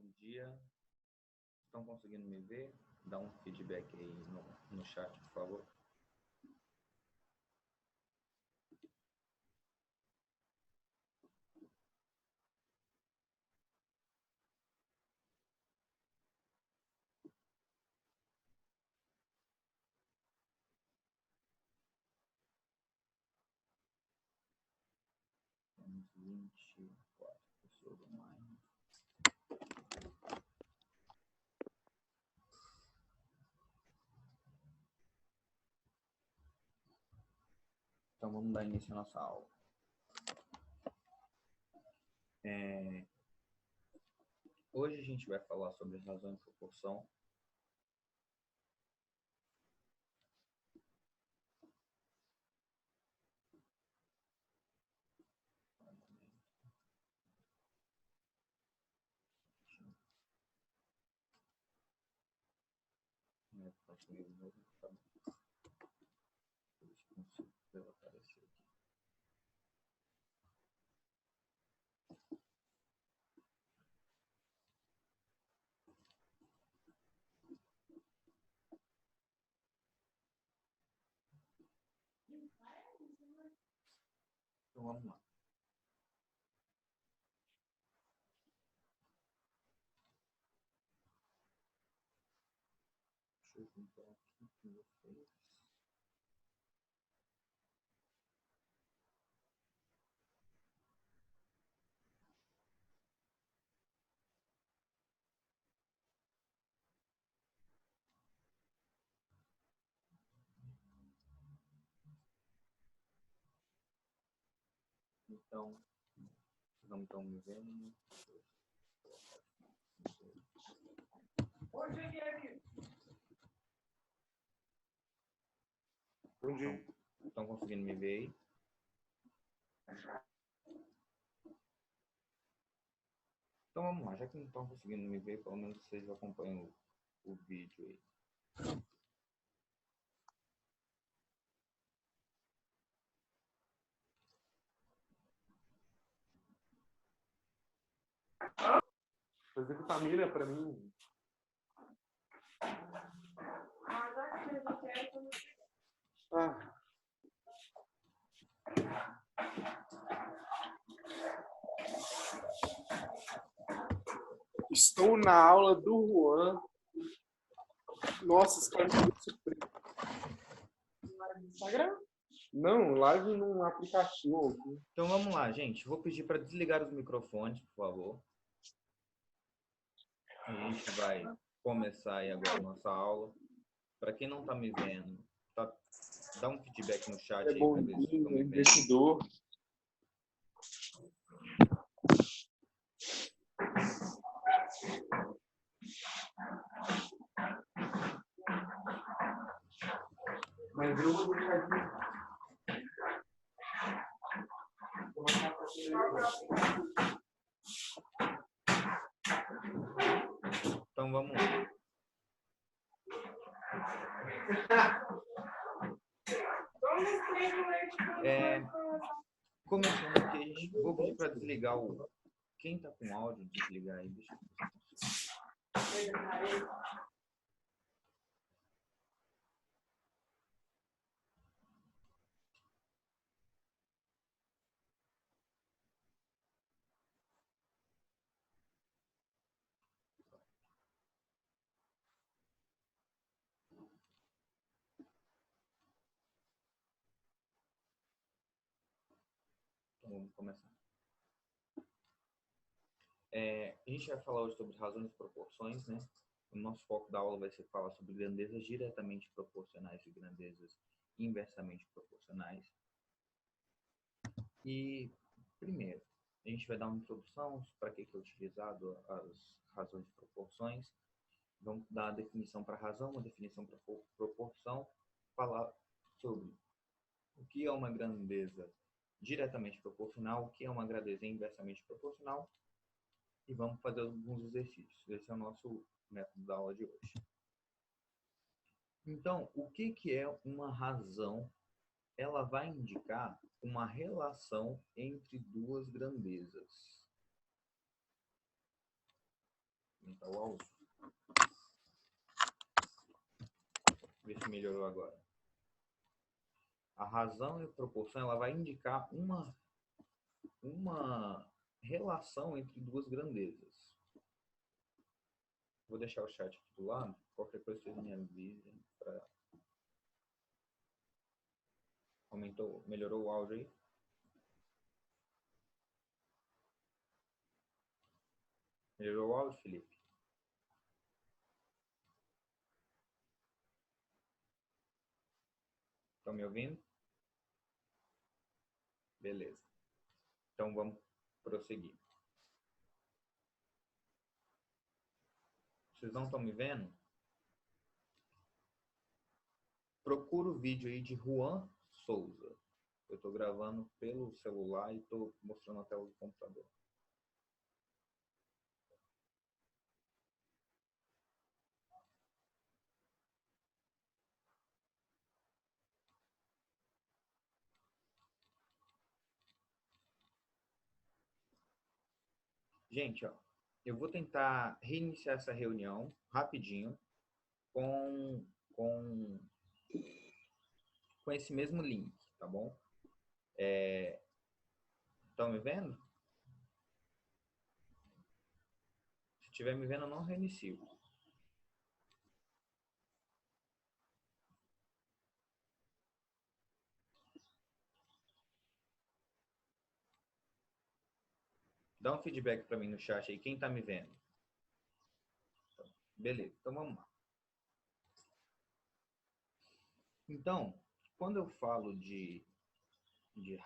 bom dia. Estão conseguindo me ver? Dá um feedback aí no chat, por favor. Temos 24 pessoas online. Então vamos dar início à nossa aula. Hoje a gente vai falar sobre razão e proporção. Então vamos lá. Deixa eu juntar aqui com vocês. Então, vocês não estão me vendo? Estão conseguindo me ver aí? Então vamos lá, já que não estão conseguindo me ver, pelo menos vocês acompanham o vídeo aí. Fazer vitamina pra mim. Ah. Estou na aula do Juan. Nossa, esse cara me deu surpresa. Live no Instagram? Não, live num aplicativo. Então vamos lá, gente. Vou pedir para desligar os microfones, por favor. A gente vai começar aí agora a nossa aula. Para quem não está me vendo, dá um feedback no chat aí para ver se estão me vendo. Investidor. Mas eu vou deixar Então vamos lá. Começando aqui, vou pedir para desligar o... Quem está com áudio, desligar aí. Deixa eu... Então vamos começar. A gente vai falar hoje sobre razões e proporções, né? O nosso foco da aula vai ser falar sobre grandezas diretamente proporcionais e grandezas inversamente proporcionais. E, primeiro, a gente vai dar uma introdução para que é utilizado as razões e proporções. Vamos dar a definição para razão, uma definição para proporção, falar sobre o que é uma grandeza diretamente proporcional, o que é uma grandeza inversamente proporcional, e vamos fazer alguns exercícios. Esse é o nosso método da aula de hoje. Então, o que é uma razão? Ela vai indicar uma relação entre duas grandezas. aumentar o áudio. Ver se melhorou agora. A razão e a proporção ela vai indicar uma relação entre duas grandezas. Vou deixar o chat aqui do lado. Qualquer coisa vocês me avisem. Melhorou o áudio aí? Melhorou o áudio, Felipe? Estão me ouvindo? Beleza. Então vamos prosseguir. Vocês não estão me vendo? Procura o vídeo aí de Juan Souza. Eu estou gravando pelo celular e estou mostrando a tela do computador. Gente, ó, eu vou tentar reiniciar essa reunião rapidinho com esse mesmo link, tá bom? Estão me vendo? Se estiver me vendo, eu não reinicio. Dá um feedback para mim no chat aí, quem está me vendo. Beleza, então vamos lá. Então, quando eu falo de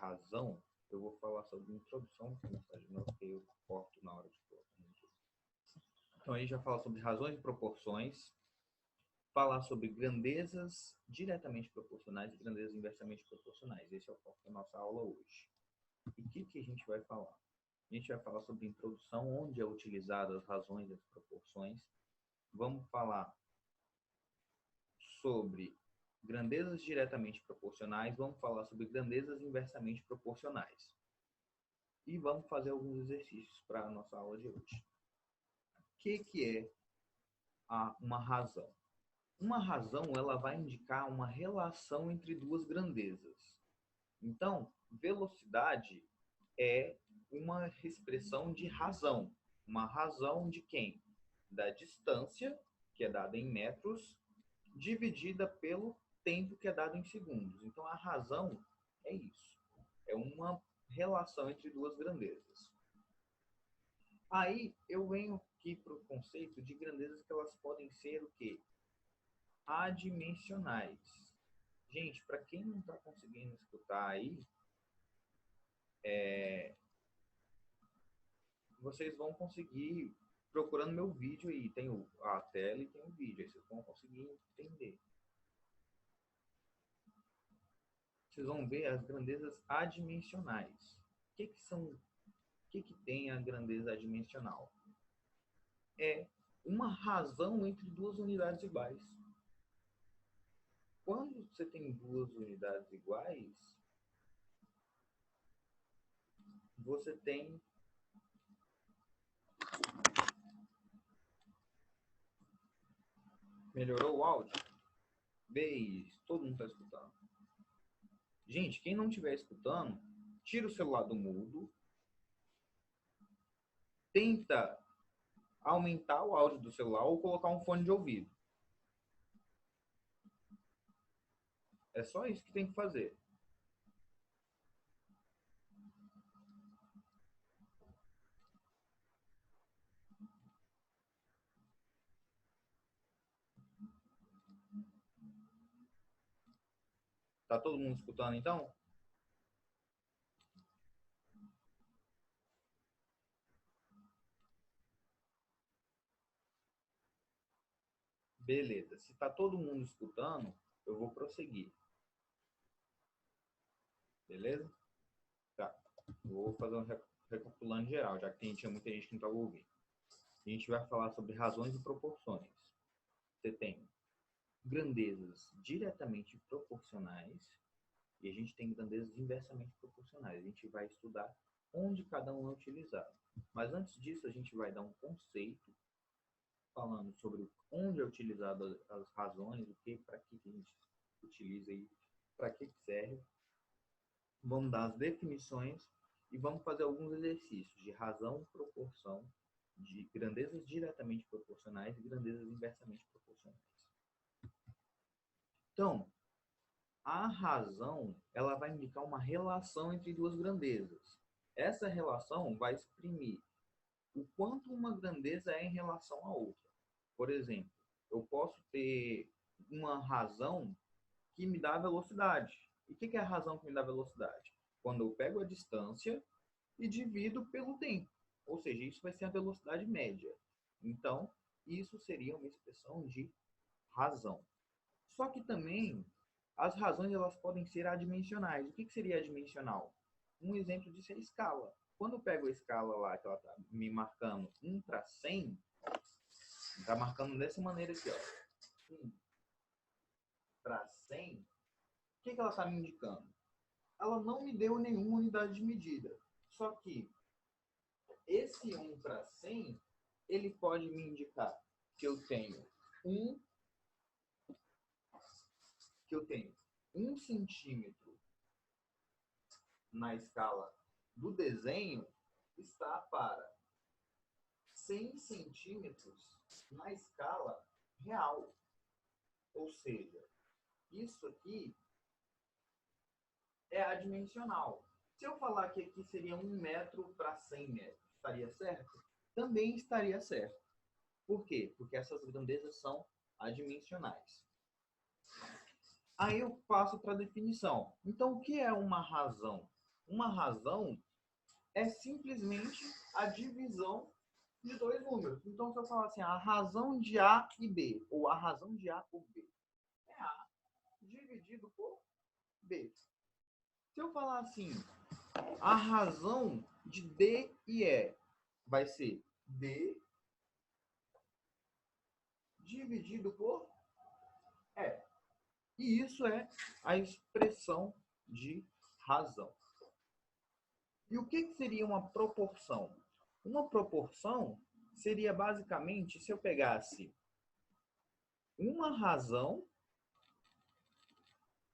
razão, eu vou falar sobre introdução, porque eu corto na hora de colocar. Então, aí já fala sobre razões e proporções, falar sobre grandezas diretamente proporcionais e grandezas inversamente proporcionais. Esse é o foco da nossa aula hoje. E o que a gente vai falar? A gente vai falar sobre introdução, onde é utilizado as razões e as proporções. Vamos falar sobre grandezas diretamente proporcionais, vamos falar sobre grandezas inversamente proporcionais. E vamos fazer alguns exercícios para a nossa aula de hoje. O que é uma razão? Uma razão ela vai indicar uma relação entre duas grandezas. Então, velocidade é uma expressão de razão. Uma razão de quem? Da distância, que é dada em metros, dividida pelo tempo, que é dado em segundos. Então, a razão é isso. É uma relação entre duas grandezas. Aí, eu venho aqui para o conceito de grandezas que elas podem ser o quê? Adimensionais. Gente, para quem não está conseguindo escutar aí, vocês vão conseguir procurando meu vídeo aí. Tem a tela e tem o vídeo. Aí vocês vão conseguir entender. Vocês vão ver as grandezas adimensionais. O que tem a grandeza adimensional? É uma razão entre duas unidades iguais. Quando você tem duas unidades iguais, você tem melhorou o áudio? Beijo, todo mundo está escutando. Gente, quem não estiver escutando, tira o celular do mudo, tenta aumentar o áudio do celular ou colocar um fone de ouvido. É só isso que tem que fazer. Tá todo mundo escutando então? Beleza. Se tá todo mundo escutando, eu vou prosseguir. Beleza? Tá. Eu vou fazer um recapitulando geral, já que tinha muita gente que não estava ouvindo. A gente vai falar sobre razões e proporções. Você tem grandezas diretamente proporcionais e a gente tem grandezas inversamente proporcionais. A gente vai estudar onde cada um é utilizado. Mas antes disso, a gente vai dar um conceito falando sobre onde é utilizado as razões, o que, para que a gente utiliza e para que serve. Vamos dar as definições e vamos fazer alguns exercícios de razão, proporção, de grandezas diretamente proporcionais e grandezas inversamente proporcionais. Então, a razão, ela vai indicar uma relação entre duas grandezas. Essa relação vai exprimir o quanto uma grandeza é em relação à outra. Por exemplo, eu posso ter uma razão que me dá velocidade. E o que é a razão que me dá velocidade? Quando eu pego a distância e divido pelo tempo. Ou seja, isso vai ser a velocidade média. Então, isso seria uma expressão de razão. Só que também as razões elas podem ser adimensionais. O que seria adimensional? Um exemplo disso é a escala. Quando eu pego a escala lá, que ela está me marcando 1 para 100, está marcando dessa maneira aqui, ó. 1 para 100, o que ela está me indicando? Ela não me deu nenhuma unidade de medida. Só que esse 1 para 100, ele pode me indicar que eu tenho 1 centímetro na escala do desenho está para 100 centímetros na escala real. Ou seja, isso aqui é adimensional. Se eu falar que aqui seria 1 metro para 100 metros, estaria certo? Também estaria certo. Por quê? Porque essas grandezas são adimensionais. Aí eu passo para a definição. Então, o que é uma razão? Uma razão é simplesmente a divisão de dois números. Então, se eu falar assim, a razão de A e B, ou a razão de A por B, é A dividido por B. Se eu falar assim, a razão de D e E vai ser D dividido por E. E isso é a expressão de razão. E o que seria uma proporção? Uma proporção seria basicamente se eu pegasse uma razão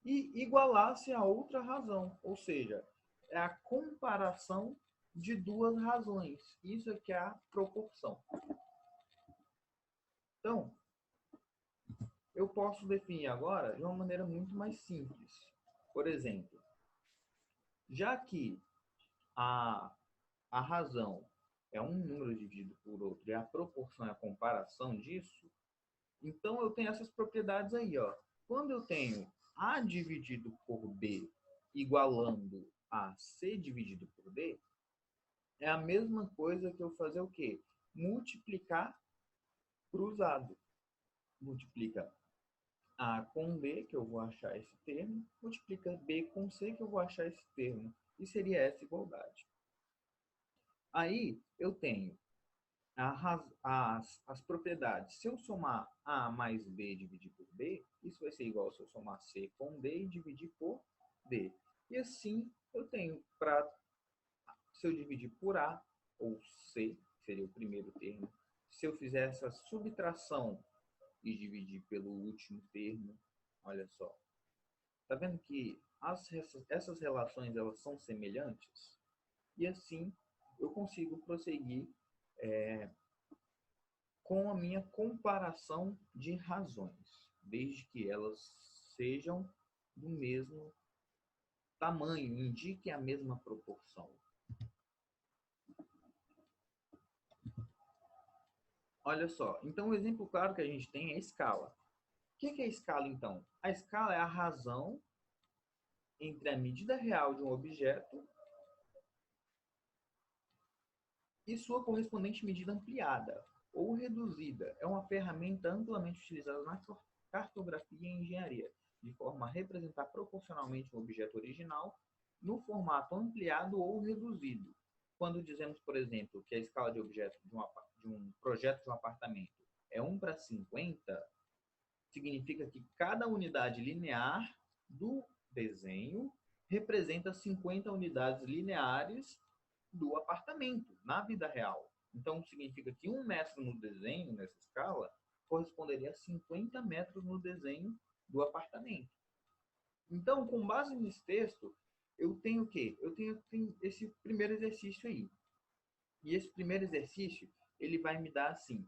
e igualasse a outra razão. Ou seja, é a comparação de duas razões. Isso é que é a proporção. Então, eu posso definir agora de uma maneira muito mais simples. Por exemplo, já que a razão é um número dividido por outro e a proporção é a comparação disso, então eu tenho essas propriedades aí, ó. Quando eu tenho A dividido por B igualando a C dividido por D, é a mesma coisa que eu fazer o quê? Multiplicar cruzado. Multiplica A com B, que eu vou achar esse termo, multiplica B com C, que eu vou achar esse termo. E seria essa igualdade. Aí eu tenho as propriedades. Se eu somar A mais B e dividir por B, isso vai ser igual se eu somar C com D e dividir por D. E assim eu tenho para, se eu dividir por A, ou C, que seria o primeiro termo, se eu fizer essa subtração e dividir pelo último termo, olha só. Tá vendo que essas relações elas são semelhantes? E assim eu consigo prosseguir com a minha comparação de razões, desde que elas sejam do mesmo tamanho, indiquem a mesma proporção. Olha só, então um exemplo claro que a gente tem é a escala. O que é a escala, então? A escala é a razão entre a medida real de um objeto e sua correspondente medida ampliada ou reduzida. É uma ferramenta amplamente utilizada na cartografia e engenharia, de forma a representar proporcionalmente um objeto original no formato ampliado ou reduzido. Quando dizemos, por exemplo, que a escala de objeto de um projeto de um apartamento é 1 para 50, significa que cada unidade linear do desenho representa 50 unidades lineares do apartamento, na vida real. Então, significa que 1 metro no desenho, nessa escala, corresponderia a 50 metros no desenho do apartamento. Então, com base nesse texto, eu tenho o quê? Eu tenho esse primeiro exercício aí. E esse primeiro exercício, ele vai me dar assim.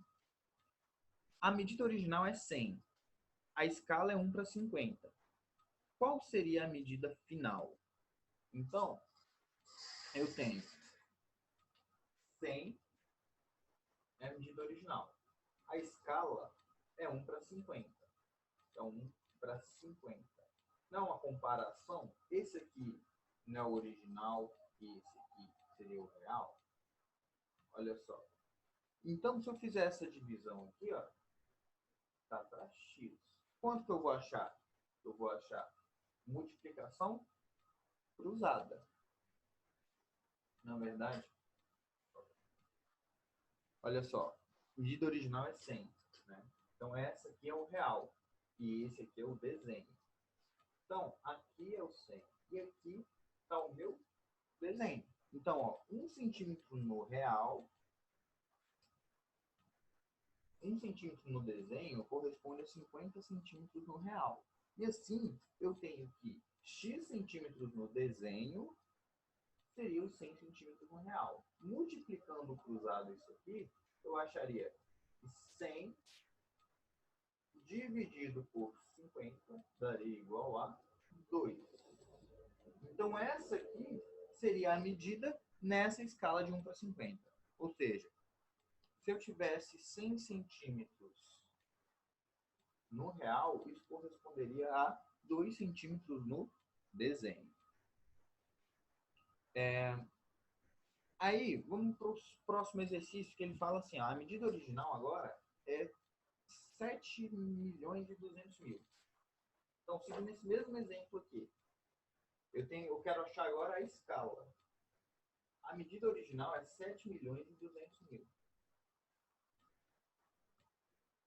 A medida original é 100. A escala é 1 para 50. Qual seria a medida final? Então, eu tenho 100 é a medida original. A escala é 1 para 50. Então, 1 para 50. Não é uma comparação? Esse aqui não é o original e esse aqui seria o real? Olha só. Então, se eu fizer essa divisão aqui, ó, tá para x. Quanto que eu vou achar? Eu vou achar multiplicação cruzada. Na verdade, olha só, medida original é 100, né? Então, essa aqui é o real e esse aqui é o desenho. Então, aqui é o 100 e aqui está o meu desenho. Então, ó, 1 centímetro no real, 1 centímetro no desenho corresponde a 50 centímetros no real. E assim, eu tenho que x centímetros no desenho seria os 100 centímetros no real. Multiplicando cruzado isso aqui, eu acharia 100 dividido por 50 daria igual a 2. Então, essa aqui seria a medida nessa escala de 1 para 50. Ou seja, se eu tivesse 100 centímetros no real, isso corresponderia a 2 centímetros no desenho. Aí, vamos para o próximo exercício, que ele fala assim, ó, a medida original agora é 7.200.000. Então, seguindo esse mesmo exemplo aqui, eu quero achar agora a escala. A medida original é 7.200.000.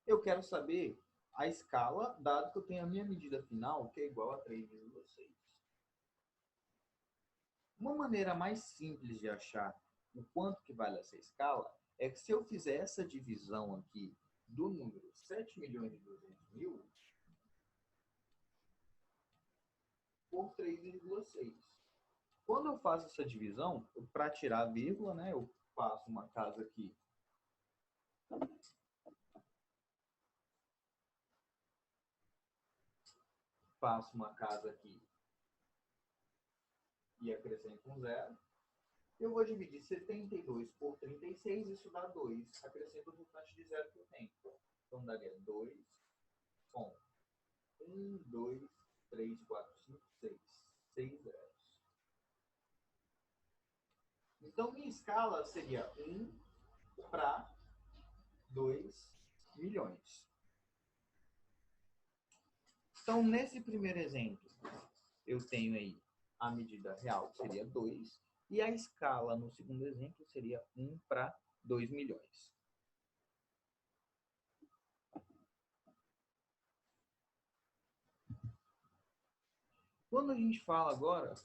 Eu quero saber a escala, dado que eu tenho a minha medida final, que é igual a 3,6. Uma maneira mais simples de achar o quanto que vale essa escala é que se eu fizer essa divisão aqui do número 7.200.000 por 3,6. Quando eu faço essa divisão, para tirar a vírgula, né, eu faço uma casa aqui. Faço uma casa aqui e acrescento um zero. Eu vou dividir 72 por 36, isso dá 2. Acrescento o restante de zero que eu tenho. Então, daria 2 com 1, 2, 3, 4, 5, 6. 6 zeros. Então, minha escala seria 1 para 2 milhões. Então, nesse primeiro exemplo, eu tenho aí a medida real, que seria 2, e a escala, no segundo exemplo, seria 1 para 2 milhões. Quando a gente fala agora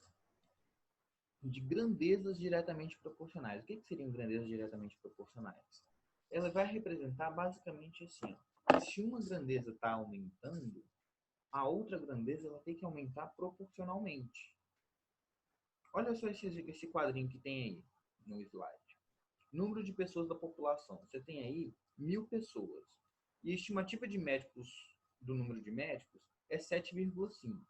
de grandezas diretamente proporcionais, o que seriam grandezas diretamente proporcionais? Ela vai representar basicamente assim, ó, se uma grandeza está aumentando, a outra grandeza ela tem que aumentar proporcionalmente. Olha só esse quadrinho que tem aí no slide. Número de pessoas da população. Você tem aí 1.000 pessoas. E a estimativa de médicos, do número de médicos, é 7,5.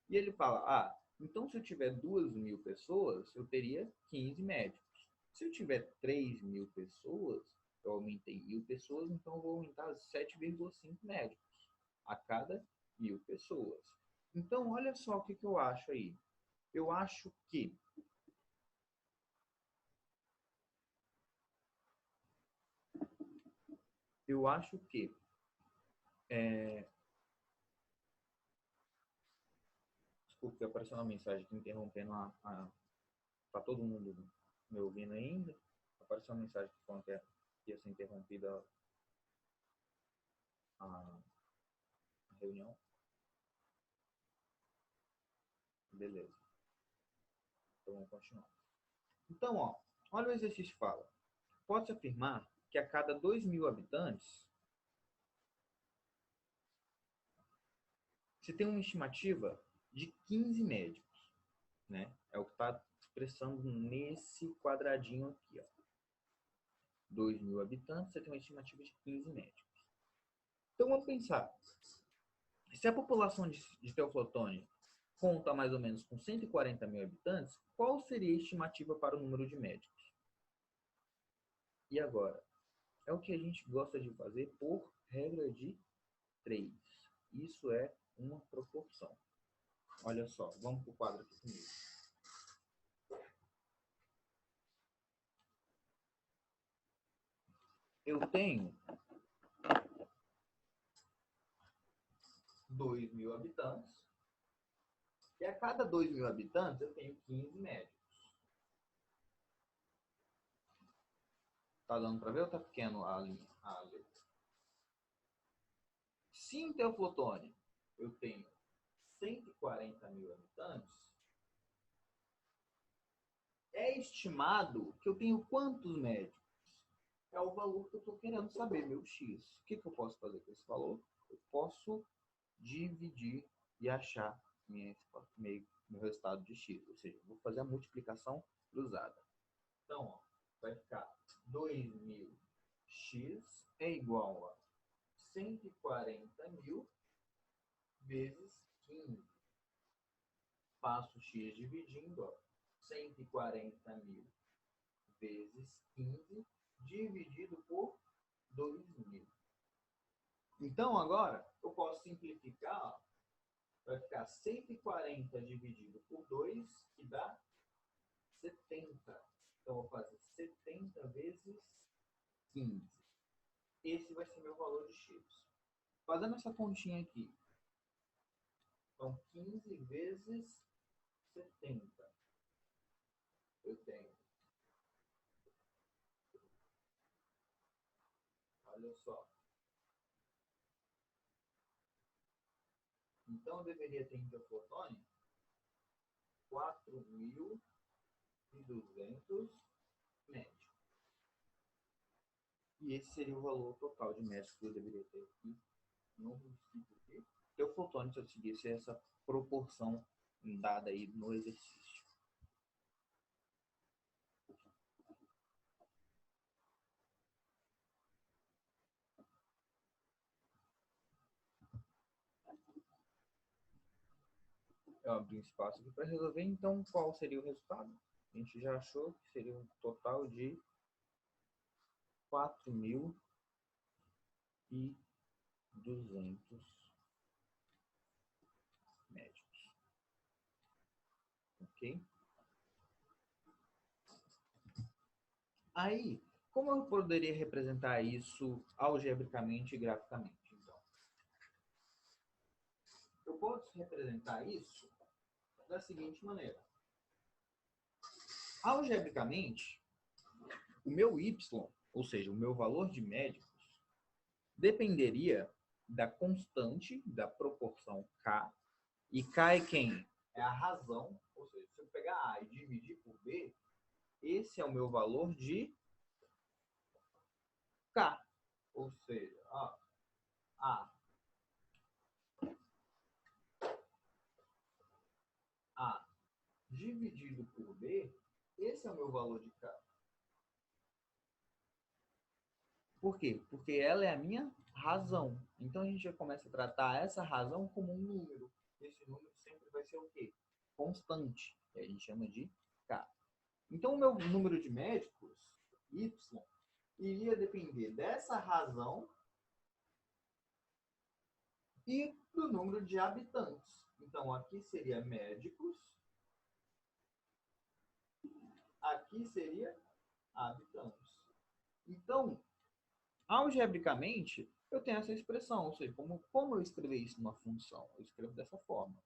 E ele fala, então se eu tiver 2.000 pessoas, eu teria 15 médicos. Se eu tiver 3.000 pessoas, eu aumentei 1.000 pessoas, então eu vou aumentar 7,5 médicos a cada 1.000 pessoas. Então, olha só o que eu acho aí. Eu acho que desculpe, apareceu uma mensagem aqui interrompendo tá todo mundo me ouvindo ainda. Apareceu uma mensagem falando que ia ser interrompida a reunião. Beleza. Então vamos continuar. Então, olha o exercício que fala. pode-se afirmar que a cada 2.000 habitantes, você tem uma estimativa de 15 médicos, né? É o que está expressando nesse quadradinho aqui, ó. 2.000 habitantes, você tem uma estimativa de 15 médicos. Então, vamos pensar. Se a população de Teoflotone conta mais ou menos com 140.000 habitantes, qual seria a estimativa para o número de médicos? E agora? É o que a gente gosta de fazer por regra de 3. Isso é uma proporção. Olha só, vamos para o quadro aqui comigo. Eu tenho 2.000 habitantes, e a cada 2.000 habitantes eu tenho 15 médicos. Tá dando para ver ou tá pequeno a linha? A letra? Se em Teoflotone eu tenho 140.000 habitantes, é estimado que eu tenho quantos médicos? É o valor que eu estou querendo saber, meu X. O que eu posso fazer com esse valor? Eu posso dividir e achar meu resultado de X. Ou seja, vou fazer a multiplicação cruzada. Então, ó, vai ficar 2.000x é igual a 140.000 vezes 15. Passo x dividindo, ó, 140.000 vezes 15 dividido por 2.000. Então, agora, eu posso simplificar, ó, vai ficar 140 dividido por 2, que dá 70. Então, eu vou fazer 70 vezes 15. Esse vai ser meu valor de x. Fazendo essa continha aqui, então 15 vezes 70. Eu tenho, olha só. Então, eu deveria ter em Teoflotone 4.200 médicos. E esse seria o valor total de médicos que eu deveria ter aqui no município de Teoflotone, se eu seguisse essa proporção dada aí no exercício. Eu abri um espaço aqui para resolver, então qual seria o resultado? A gente já achou que seria um total de 4.200 médicos. Ok? Aí, como eu poderia representar isso algebricamente e graficamente? Então, eu posso representar isso da seguinte maneira. Algebricamente, o meu y, ou seja, o meu valor de médicos, dependeria da constante da proporção k. E k é quem? É a razão. Ou seja, se eu pegar A e dividir por B, esse é o meu valor de k. Ou seja, ó, A dividido por B, esse é o meu valor de k. Por quê? Porque ela é a minha razão. Então a gente já começa a tratar essa razão como um número. Esse número sempre vai ser o quê? Constante, que a gente chama de k. Então o meu número de médicos, y, iria depender dessa razão e do número de habitantes. Então aqui seria médicos, aqui seria habitantes. Então, algebricamente, eu tenho essa expressão, ou seja, como eu escrever isso numa função? Eu escrevo dessa forma.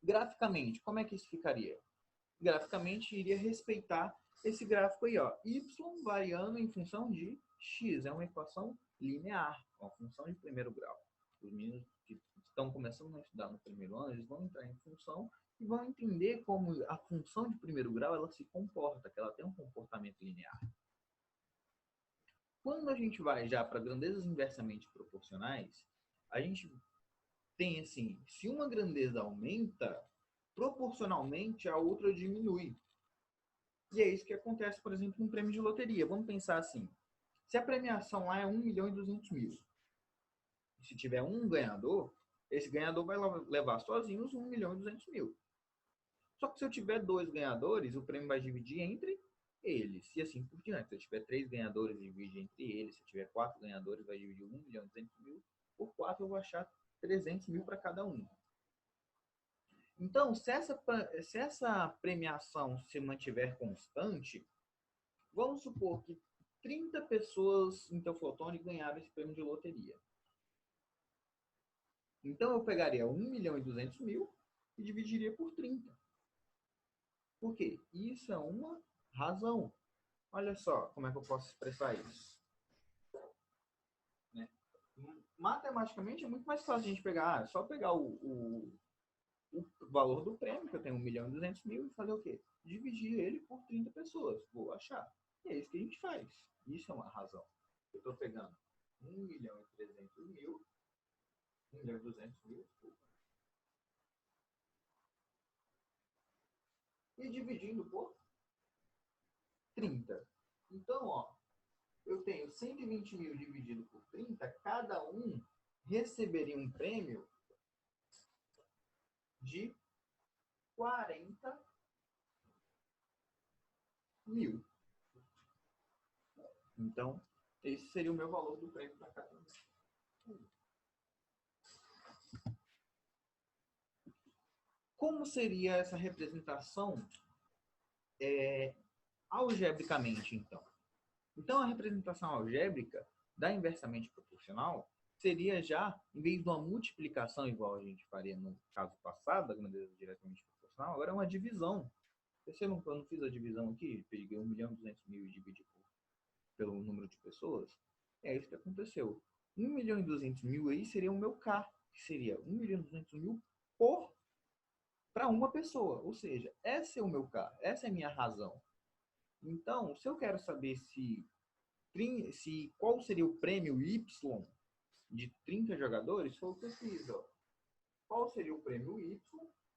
Graficamente, como é que isso ficaria? Graficamente, iria respeitar esse gráfico aí, ó, y variando em função de x. É uma equação linear, uma função de primeiro grau. Os meninos que estão começando a estudar no primeiro ano, eles vão entrar em função e vão entender como a função de primeiro grau ela se comporta, que ela tem um comportamento linear. Quando a gente vai já para grandezas inversamente proporcionais, a gente tem assim, se uma grandeza aumenta, proporcionalmente a outra diminui. E é isso que acontece, por exemplo, num prêmio de loteria. Vamos pensar assim, se a premiação lá é 1.200.000, se tiver um ganhador, esse ganhador vai levar sozinho os 1.200.000. Só que se eu tiver dois ganhadores, o prêmio vai dividir entre eles. E assim por diante. Se eu tiver três ganhadores, divide entre eles. Se eu tiver quatro ganhadores, vai dividir 1.200.000. Por quatro, eu vou achar 300.000 para cada um. Então, se essa premiação se mantiver constante, vamos supor que 30 pessoas em Teoflotone ganharam esse prêmio de loteria. Então, eu pegaria 1.200.000 e dividiria por 30. Por quê? Isso é uma razão. Olha só como é que eu posso expressar isso. Né? Matematicamente é muito mais fácil a gente pegar, só pegar o valor do prêmio, que eu tenho 1.200.000, e fazer o quê? Dividir ele por 30 pessoas. Vou achar. E é isso que a gente faz. Isso é uma razão. Eu estou pegando 1.300.000, 1.200.000, e dividindo por 30. Então, ó, eu tenho 120.000 dividido por 30, cada um receberia um prêmio de 40.000. Então, esse seria o meu valor do prêmio para cada um. Como seria essa representação algebricamente, então? Então, a representação algébrica da inversamente proporcional seria já, em vez de uma multiplicação igual a gente faria no caso passado, da grandeza diretamente proporcional, agora é uma divisão. Percebam que eu não fiz a divisão aqui? Peguei 1.200.000 e dividi pelo número de pessoas. É isso que aconteceu. 1.200.000 aí seria o meu K, que seria 1.200.000 para uma pessoa. Ou seja, esse é o meu K, essa é a minha razão. Então, se eu quero saber qual seria o prêmio Y de 30 jogadores, foi o que eu fiz. Ó. Qual seria o prêmio Y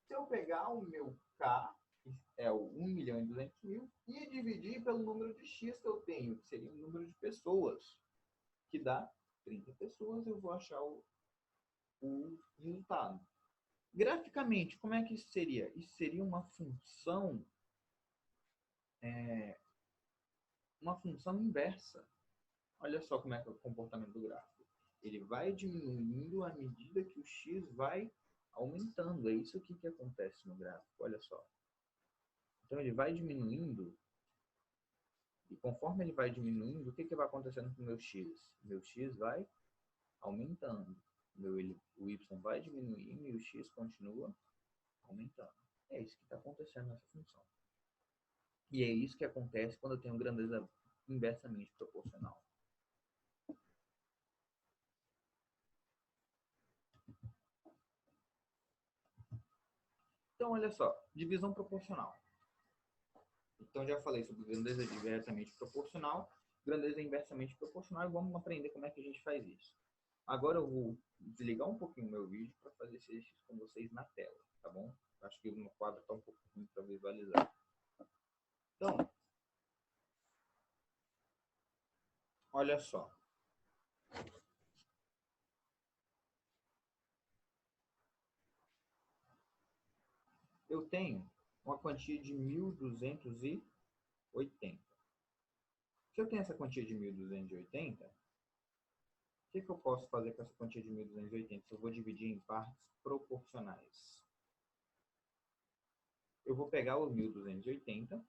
se eu pegar o meu K, que é o 1.200.000, e dividir pelo número de X que eu tenho, que seria o número de pessoas, que dá 30 pessoas, eu vou achar o resultado. Graficamente, como é que isso seria? Isso seria uma função inversa. Olha só como é que é o comportamento do gráfico. Ele vai diminuindo à medida que o x vai aumentando. É isso aqui que acontece no gráfico. Olha só. Então ele vai diminuindo. E conforme ele vai diminuindo, o que vai acontecendo com o meu x? O meu x vai aumentando. O y vai diminuindo e o x continua aumentando. É isso que está acontecendo nessa função. E é isso que acontece quando eu tenho grandeza inversamente proporcional. Então, olha só, divisão proporcional. Então, já falei sobre grandeza diretamente proporcional, grandeza inversamente proporcional, e vamos aprender como é que a gente faz isso. Agora eu vou desligar um pouquinho o meu vídeo para fazer esse exercício com vocês na tela, tá bom? Acho que no quadro está um pouco ruim para visualizar. Então, olha só. Eu tenho uma quantia de 1.280. Se eu tenho essa quantia de 1.280, o que eu posso fazer com essa quantia de 1.280? Se eu vou dividir em partes proporcionais. Eu vou pegar os 1.280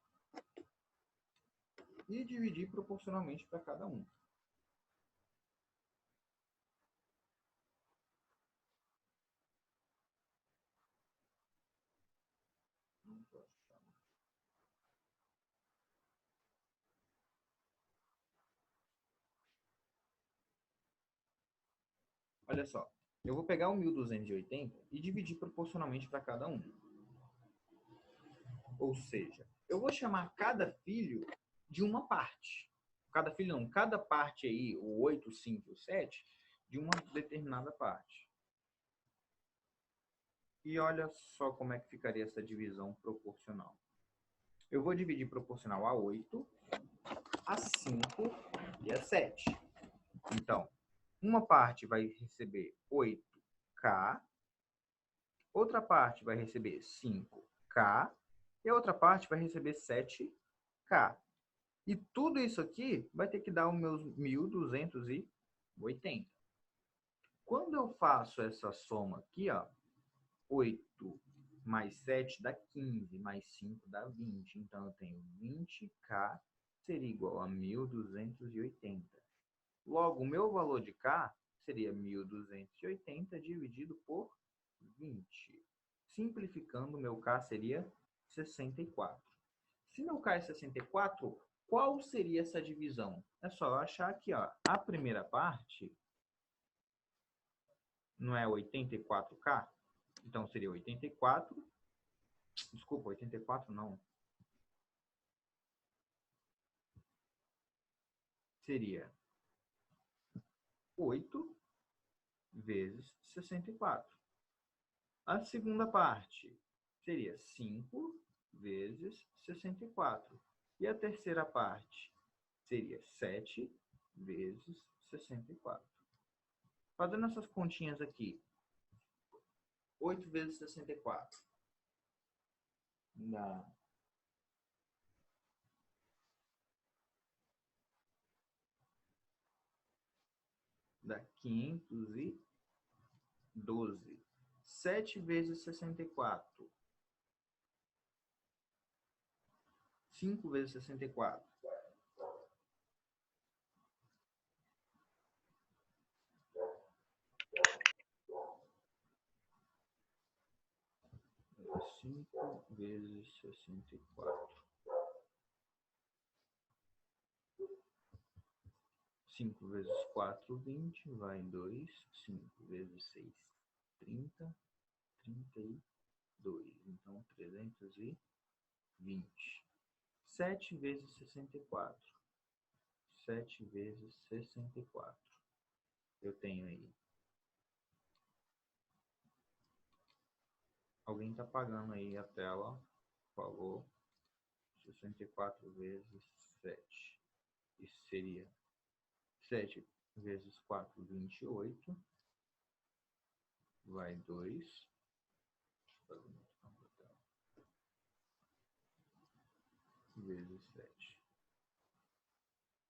e dividir proporcionalmente para cada um. Olha só, eu vou pegar o 1.280 e dividir proporcionalmente para cada um. Ou seja, eu vou chamar cada filho de uma parte. cada filho não, cada parte aí, o 8, o 5 e o 7, de uma determinada parte. E olha só como é que ficaria essa divisão proporcional. Eu vou dividir proporcional a 8, a 5 e a 7. Então, uma parte vai receber 8K, outra parte vai receber 5K e a outra parte vai receber 7K. E tudo isso aqui vai ter que dar os meus 1.280. Quando eu faço essa soma aqui, ó, 8 mais 7 dá 15, mais 5 dá 20. Então, eu tenho 20K seria igual a 1.280. Logo, o meu valor de K seria 1.280 dividido por 20. Simplificando, o meu K seria 64. Se meu K é 64, qual seria essa divisão? É só eu achar aqui, ó, a primeira parte não é 84K? Então, seria 84. Desculpa, 84 não. Seria 8 vezes 64. A segunda parte seria 5 vezes 64. E a terceira parte seria 7 vezes 64. Fazendo essas continhas aqui, 8 vezes 64 dá 512. 7 vezes 64. 5 vezes 64. 5 vezes 64. 5 vezes 4, 20, vai 2. 5 vezes 6, 30, 32. Então, 320. 7 vezes 64. 7 vezes 64. Eu tenho aí. Alguém está apagando aí a tela, por favor. 64 vezes 7. Isso seria 7 vezes 4, 28. Vai 2. Vezes 7.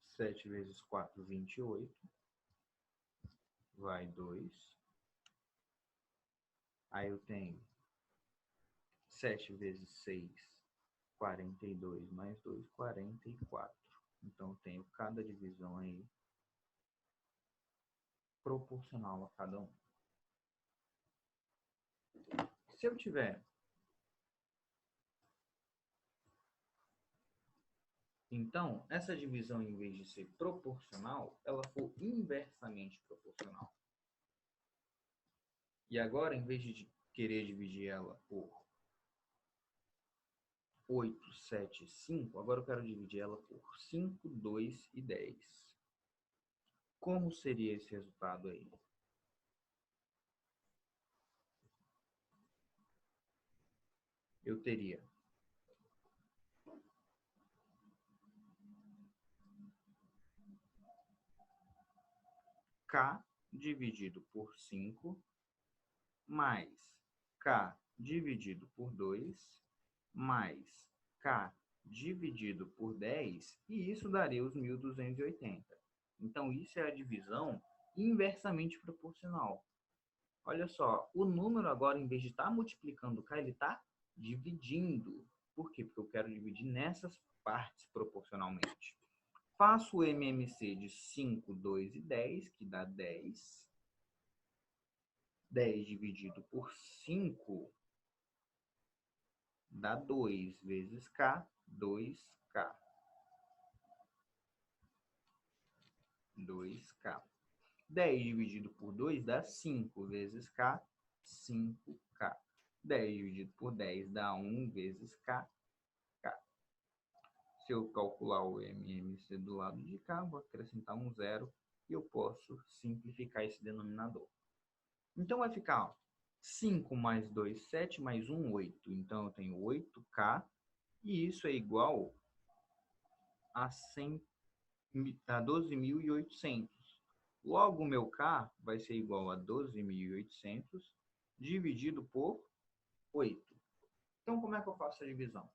7 vezes 4, 28. Vai 2. Aí eu tenho 7 vezes 6, 42, mais 2, 44. Então, eu tenho cada divisão aí proporcional a cada um. Se eu tiver, então, essa divisão, em vez de ser proporcional, ela for inversamente proporcional. E agora, em vez de querer dividir ela por 8, 7, 5, agora eu quero dividir ela por 5, 2 e 10. Como seria esse resultado aí? Eu teria K dividido por 5 mais K dividido por 2 mais K dividido por 10, e isso daria os 1.280. Então, isso é a divisão inversamente proporcional. Olha só, o número agora, em vez de estar multiplicando K, ele está dividindo. Por quê? Porque eu quero dividir nessas partes proporcionalmente. Faço o MMC de 5, 2 e 10, que dá 10. 10 dividido por 5 dá 2 vezes K, 2K. 2K. 10 dividido por 2 dá 5 vezes K, 5K. 10 dividido por 10 dá 1 vezes K, K. Se eu calcular o MMC do lado de cá, vou acrescentar um zero e eu posso simplificar esse denominador. Então, vai ficar, ó, 5 mais 2, 7, mais 1, 8. Então, eu tenho 8K e isso é igual a 12.800. Logo, o meu K vai ser igual a 12.800 dividido por 8. Então, como é que eu faço a divisão?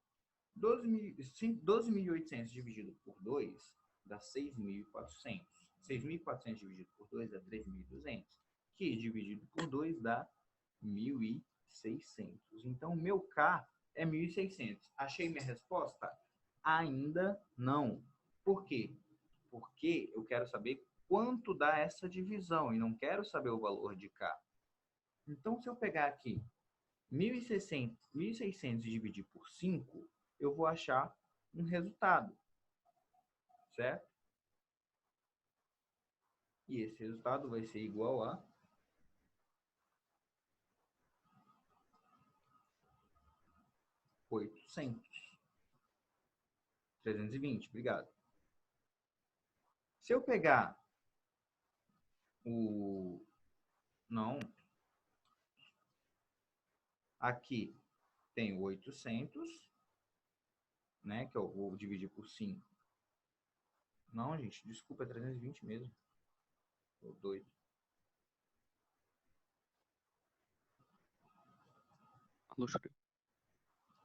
12.800 dividido por 2 dá 6.400. 6.400 dividido por 2 dá 3.200. Que dividido por 2 dá 1.600. Então, o meu K é 1.600. Achei minha resposta? Ainda não. Por quê? Porque eu quero saber quanto dá essa divisão e não quero saber o valor de K. Então, se eu pegar aqui 1.600 dividir por 5, eu vou achar um resultado, certo? E esse resultado vai ser igual a 800. 320, obrigado. Se eu pegar o... Não. Aqui tem 800, né? Que eu vou dividir por 5. Não, gente, desculpa, é 320 mesmo. Tô doido.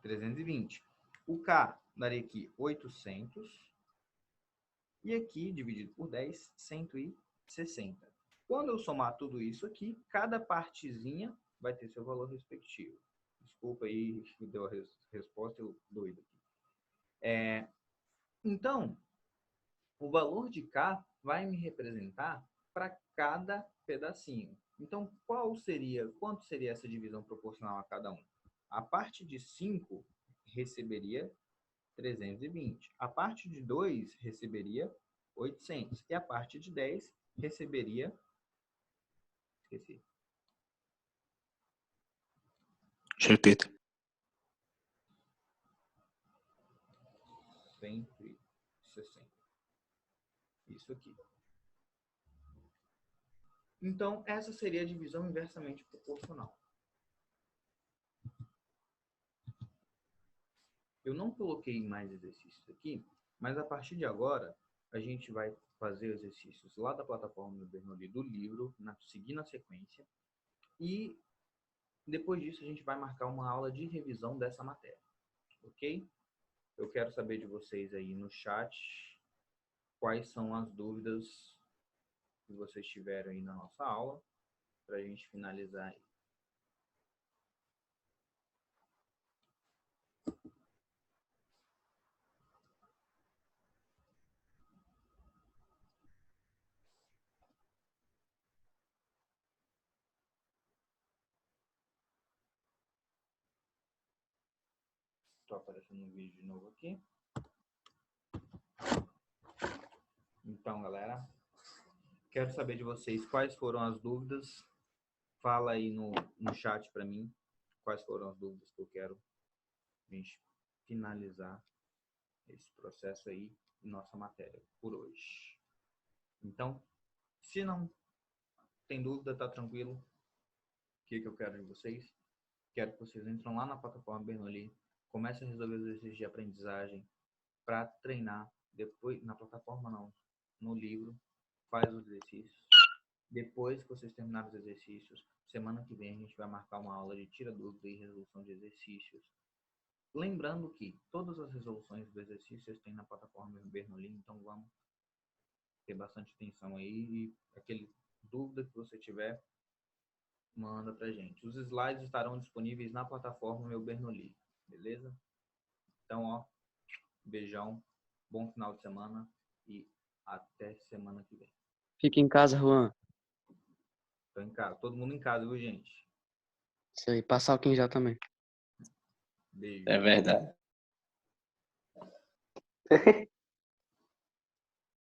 320. O K daria aqui 800. E aqui, dividido por 10, 160. Quando eu somar tudo isso aqui, cada partezinha vai ter seu valor respectivo. Desculpa aí, me deu a resposta, eu doido aqui. Então, o valor de K vai me representar para cada pedacinho. Então, quanto seria essa divisão proporcional a cada um? A parte de 5 receberia 320. A parte de 2 receberia 800. E a parte de 10 receberia... Esqueci. Repita. 160. Isso aqui. Então, essa seria a divisão inversamente proporcional. Eu não coloquei mais exercícios aqui, mas a partir de agora, a gente vai fazer exercícios lá da plataforma do Bernoulli do livro, seguindo a sequência, e depois disso a gente vai marcar uma aula de revisão dessa matéria, ok? Eu quero saber de vocês aí no chat quais são as dúvidas que vocês tiveram aí na nossa aula, para a gente finalizar aí. Estou aparecendo um vídeo de novo aqui. Então, galera, quero saber de vocês quais foram as dúvidas. Fala aí no chat para mim quais foram as dúvidas que eu quero a gente finalizar esse processo aí em nossa matéria por hoje. Então, se não tem dúvida, tá tranquilo. O que eu quero de vocês? Quero que vocês entrem lá na plataforma Bernoulli, comecem a resolver os exercícios de aprendizagem para treinar. Depois, na plataforma não, no livro, faz os exercícios. Depois que vocês terminarem os exercícios, semana que vem a gente vai marcar uma aula de tira dúvida e resolução de exercícios. Lembrando que todas as resoluções dos exercícios tem na plataforma Bernoulli, então vamos ter bastante atenção aí e aquele dúvida que você tiver, manda pra gente. Os slides estarão disponíveis na plataforma Meu Bernoulli, beleza? Então, ó, beijão, bom final de semana e até semana que vem. Fica em casa, Juan. Tô em casa, todo mundo em casa, viu, gente? Isso aí, passa álcool em gel também. Beijo. É verdade.